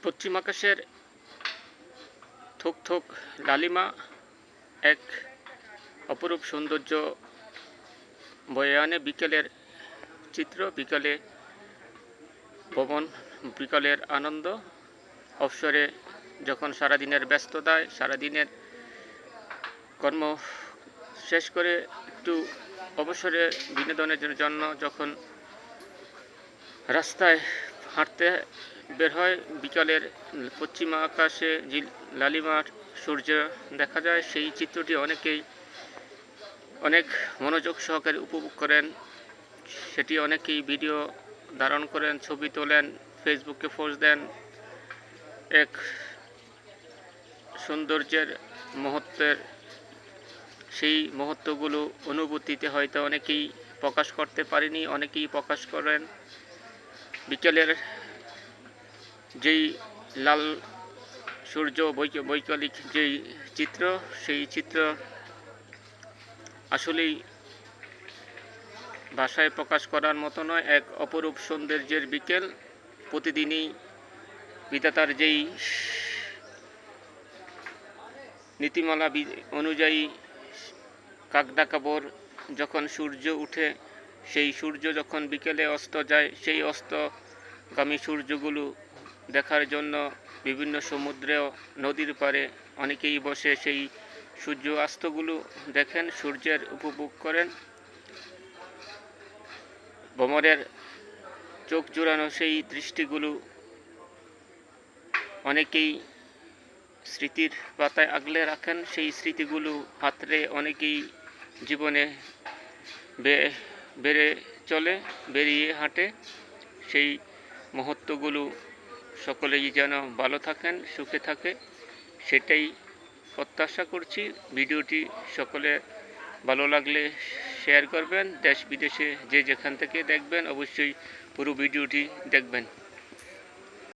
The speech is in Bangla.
পশ্চিম আকাশের থোক থোক লালিমা এক অপরূপ সৌন্দর্য বয়ে আনে। বিকেলের চিত্র, বিকালে ভবন, বিকালের আনন্দ। অবসরে যখন সারাদিনের ব্যস্ততায়, সারাদিনের কর্ম শেষ করে একটু অবসরে বিনোদনের জন্য যখন রাস্তায় হাঁটতে বের হয়, বিকালের পশ্চিমা আকাশে যে লালিমার সূর্য দেখা যায়, সেই চিত্রটি অনেকেই অনেক মনোযোগ সহকারে উপভোগ করেন। সেটি অনেকেই ভিডিও ধারণ করেন, ছবি তোলেন, ফেসবুকে পোস্ট দেন। এক সৌন্দর্যের মুহূর্তের সেই মুহূর্তগুলো অনুভূতিতে হয়তো অনেকেই প্রকাশ করতে পারেনি, অনেকেই প্রকাশ করেন। বিকেলের যেই লাল সূর্য, বৈকালিক যেই চিত্র, সেই চিত্র আসলেই ভাষায় প্রকাশ করার মতো নয়। এক অপরূপ সৌন্দর্যের বিকেল। প্রতিদিনই বিধাতার যেই নীতিমালা অনুযায়ী কাকডাকাবর যখন সূর্য উঠে, সেই সূর্য যখন বিকেলে অস্ত যায়, সেই অস্তগামী সূর্যগুলো দেখার জন্য বিভিন্ন সমুদ্রেও নদীর পাড়ে অনেকেই বসে সেই সূর্য অস্তগুলো দেখেন, সূর্যের উপভোগ করেন। ভ্রমরের চোখ জুড়ানো সেই দৃষ্টিগুলো অনেকেই স্মৃতির পাতায় আগলে রাখেন। সেই স্মৃতিগুলো হাতড়ে অনেকেই জীবনে বেরিয়ে হাঁটে। সেই মুহূর্তগুলো সকলেই যেন ভালো থাকেন, সুখে থাকে, সেটাই প্রত্যাশা করছি। ভিডিওটি সকলে ভালো লাগলে শেয়ার করবেন। দেশ বিদেশে যে যেখান থেকে দেখবেন অবশ্যই পুরো ভিডিওটি দেখবেন।